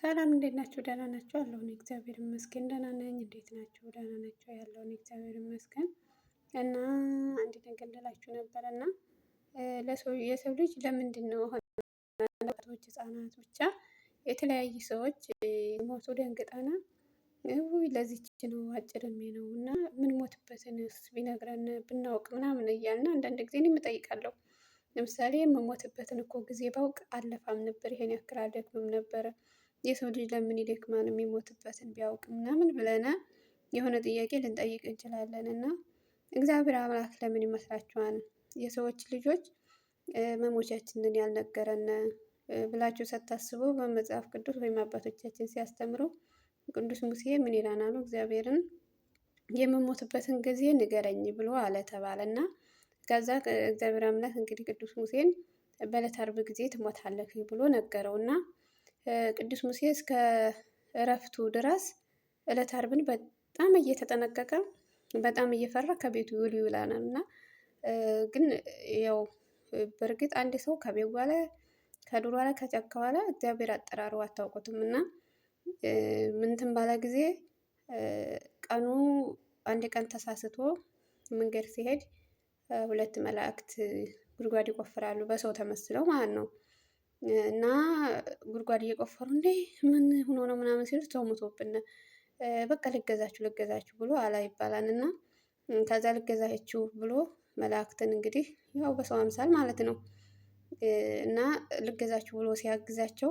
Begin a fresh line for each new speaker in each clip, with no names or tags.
ሰላም እንዴት ናችሁ? ደህና ናችሁ? አለሁ እኔ እግዚአብሔር ይመስገን ደህና ነኝ። እንዴት ናችሁ? ደህና ናችሁ? ያለው እኔ እግዚአብሔር ይመስገን። እና አንድ ነገር ልላችሁ ነበር እና የሰው ልጅ ለምንድነው አሁን ወጣቶች፣ ህፃናት ብቻ የተለያዩ ሰዎች ሞቱ ደንግጠናል። ውይ ለዚች ነው አጭር እድሜ ነው እና ምን ሞትበትንስ ቢነግረን ብናውቅ ምናምን እያልን አንዳንድ ጊዜ እኔም እጠይቃለሁ። ለምሳሌ የምሞትበትን እኮ ጊዜ ባውቅ አለፋም ነበር፣ ይሄን ያክል አልደክምም ነበረ። የሰው ልጅ ለምን ይደክማል የሚሞትበትን ቢያውቅ ምናምን ብለን የሆነ ጥያቄ ልንጠይቅ እንችላለን። እና እግዚአብሔር አምላክ ለምን ይመስላችኋል የሰዎች ልጆች መሞቻችንን ያልነገረን ብላችሁ ስታስቡ በመጽሐፍ ቅዱስ ወይም አባቶቻችን ሲያስተምሩ ቅዱስ ሙሴ ምን ይላናሉ? እግዚአብሔርን የምሞትበትን ጊዜ ንገረኝ ብሎ አለ ተባለና ከዛ እግዚአብሔር አምላክ እንግዲህ ቅዱስ ሙሴን በዕለተ ዓርብ ጊዜ ትሞታለህ ብሎ ነገረውና ቅዱስ ሙሴ እስከ እረፍቱ ድረስ ዕለተ ዓርብን በጣም እየተጠነቀቀ በጣም እየፈራ ከቤቱ ይውል ይውላል እና ግን ያው በእርግጥ አንድ ሰው ከቤት ዋለ ከዱር ዋለ ከጫካ ዋለ እግዚአብሔር አጠራሩ አታውቁትም። እና ምንትን ባለ ጊዜ ቀኑ አንድ ቀን ተሳስቶ መንገድ ሲሄድ ሁለት መላእክት ጉድጓድ ይቆፍራሉ በሰው ተመስለው ማለት ነው። እና ጉድጓድ እየቆፈሩ እንዴ ምን ሆኖ ነው ምናምን ሲሉት ሰው ሞቶብን በቃ ልገዛችሁ ብሎ አላ ይባላል። እና ከዛ ልገዛችሁ ብሎ መላእክትን እንግዲህ ያው በሰው አምሳል ማለት ነው እና ልገዛችሁ ብሎ ሲያግዛቸው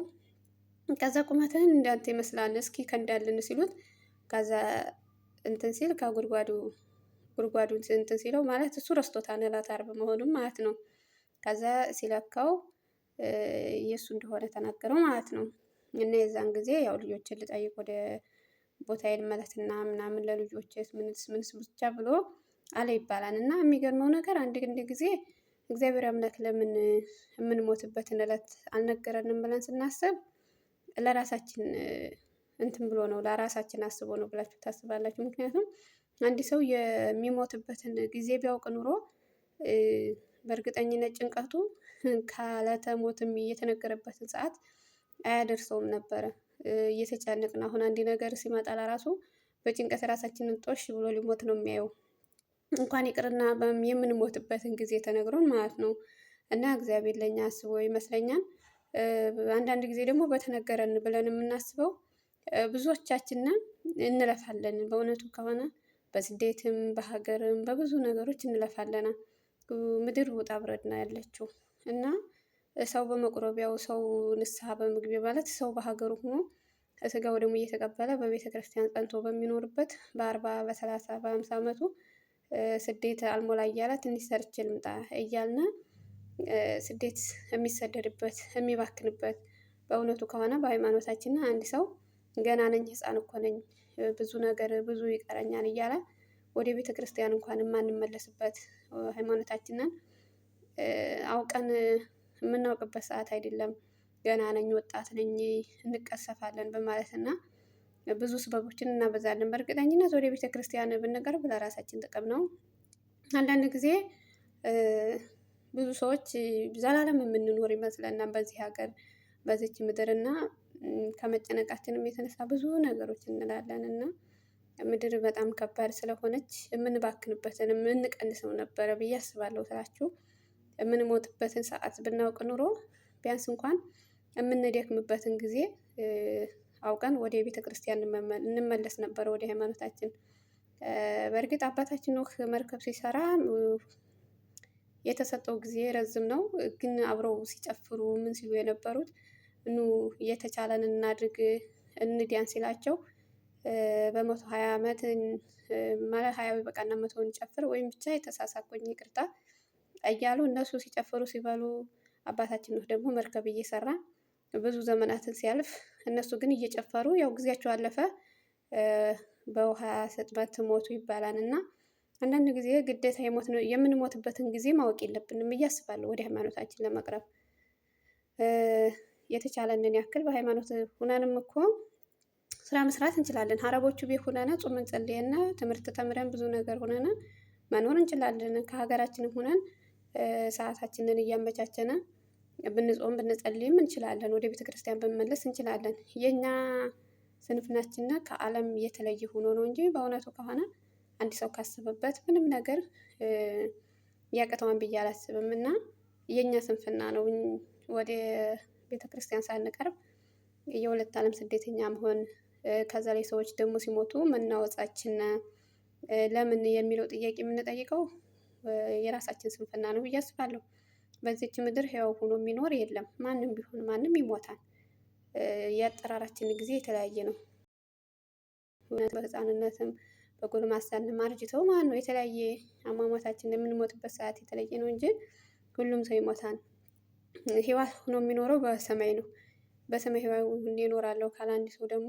ከዛ ቁመትህን እንዳንተ ይመስላል እስኪ ከንዳልን ሲሉት ከዛ እንትን ሲል ጉድጓዱን እንትን ሲለው ማለት እሱ ረስቶታል ዕለተ ዓርብ መሆኑን ማለት ነው። ከዛ ሲለካው የእሱ እንደሆነ ተናገረው ማለት ነው። እና የዛን ጊዜ ያው ልጆችን ልጠይቅ ወደ ቦታዬ ልመለስና ምናምን ለልጆችስ ምንስ ብቻ ብሎ አለ ይባላል። እና የሚገርመው ነገር አንድ ጊዜ እግዚአብሔር አምላክ ለምን የምንሞትበትን ዕለት አልነገረንም ብለን ስናስብ ለራሳችን እንትን ብሎ ነው ለራሳችን አስቦ ነው ብላችሁ ታስባላችሁ? ምክንያቱም አንድ ሰው የሚሞትበትን ጊዜ ቢያውቅ ኑሮ በእርግጠኝነት ጭንቀቱ ካለተ ሞትም እየተነገረበትን ሰዓት አያደርሰውም ነበረ። እየተጨነቅን አሁን አንድ ነገር ሲመጣ ለራሱ በጭንቀት ራሳችንን ጦሽ ብሎ ሊሞት ነው የሚያየው እንኳን ይቅርና የምንሞትበትን ጊዜ ተነግሮን ማለት ነው። እና እግዚአብሔር ለኛ አስቦ ይመስለኛል። አንዳንድ ጊዜ ደግሞ በተነገረን ብለን የምናስበው ብዙዎቻችንን እንለፋለን። በእውነቱ ከሆነ በስደትም በሀገርም በብዙ ነገሮች እንለፋለን። ምድር ውጣ ውረድ ነው ያለችው እና ሰው በመቁረቢያው ሰው ንስሐ በመግቢያ ማለት ሰው በሀገሩ ሆኖ ስጋው ደግሞ እየተቀበለ በቤተ ክርስቲያን ጸንቶ በሚኖርበት በ40 በ30 በ50 ዓመቱ ስደት አልሞላ እያለ ትንሽ ሰርቼ ልምጣ እያልን ስደት የሚሰደድበት የሚባክንበት በእውነቱ ከሆነ በሃይማኖታችን አንድ ሰው ገና ነኝ ህፃን እኮ ነኝ ብዙ ነገር ብዙ ይቀረኛል እያለ ወደ ቤተ ክርስቲያን እንኳን የማንመለስበት ሃይማኖታችንን አውቀን የምናውቅበት ሰዓት አይደለም። ገና ነኝ ወጣት ነኝ እንቀሰፋለን በማለት እና ብዙ ስበቦችን እናበዛለን። በእርግጠኝነት ወደ ቤተ ክርስቲያን ብንቀርብ ለራሳችን ጥቅም ነው። አንዳንድ ጊዜ ብዙ ሰዎች ዘላለም የምንኖር ይመስለናል በዚህ ሀገር በዚች ምድር እና ከመጨነቃችንም የተነሳ ብዙ ነገሮች እንላለን እና ምድር በጣም ከባድ ስለሆነች የምንባክንበትን የምንቀንሰው ነበረ ብዬ አስባለሁ ስላችሁ የምንሞትበትን ሰዓት ብናውቅ ኑሮ ቢያንስ እንኳን የምንደክምበትን ጊዜ አውቀን ወደ ቤተ ክርስቲያን እንመለስ ነበር ወደ ሃይማኖታችን። በእርግጥ አባታችን ኖህ መርከብ ሲሰራ የተሰጠው ጊዜ ረዝም ነው፣ ግን አብረው ሲጨፍሩ ምን ሲሉ የነበሩት እየተቻለን እናድርግ እንዲያን ሲላቸው በ120 ዓመት ማለት 20 በቃና 100 እንጨፍር ወይም ብቻ የተሳሳኩኝ ይቅርታ እያሉ እነሱ ሲጨፍሩ ሲበሉ አባታችን ነው ደግሞ መርከብ እየሰራ ብዙ ዘመናትን ሲያልፍ እነሱ ግን እየጨፈሩ ያው ጊዜያቸው አለፈ በውሃ ሰጥመት ሞቱ ይባላል። እና አንዳንድ ጊዜ ግዴታ የምንሞትበትን ጊዜ ማወቅ የለብንም ብዬ አስባለሁ። ወደ ሃይማኖታችን ለመቅረብ የተቻለንን ያክል በሃይማኖት ሁነንም እኮ ስራ መስራት እንችላለን። አረቦቹ ቤት ሁነን ጾመን ጸልየን ትምህርት ተምረን ብዙ ነገር ሁነን መኖር እንችላለን። ከሀገራችንም ሁነን ሰዓታችንን እያመቻቸን ብንጾም ብንጸልይም እንችላለን። ወደ ቤተ ክርስቲያን ብንመለስ እንችላለን። የኛ ስንፍናችንና ከዓለም የተለየ ሆኖ ነው እንጂ በእውነቱ ከሆነ አንድ ሰው ካሰበበት ምንም ነገር ያቅተዋን ብዬ አላስብም። እና የእኛ ስንፍና ነው ወደ ቤተ ክርስቲያን ሳንቀርብ የሁለት ዓለም ስደተኛ መሆን። ከዛ ላይ ሰዎች ደግሞ ሲሞቱ መናወጻችን ለምን የሚለው ጥያቄ የምንጠይቀው የራሳችን ስንፍና ነው ብዬ አስባለሁ። በዚች ምድር ሕያው ሆኖ የሚኖር የለም። ማንም ቢሆን ማንም ይሞታል። የአጠራራችን ጊዜ የተለያየ ነው። በህፃንነትም በጎልማሳነትም አርጅተው ነው የተለያየ አሟሟታችን የምንሞትበት ሰዓት የተለየ ነው እንጂ ሁሉም ሰው ይሞታል። ሕያው ሆኖ የሚኖረው በሰማይ ነው። በሰማይ ሕያው እኖራለሁ ካለ አንድ ሰው ደግሞ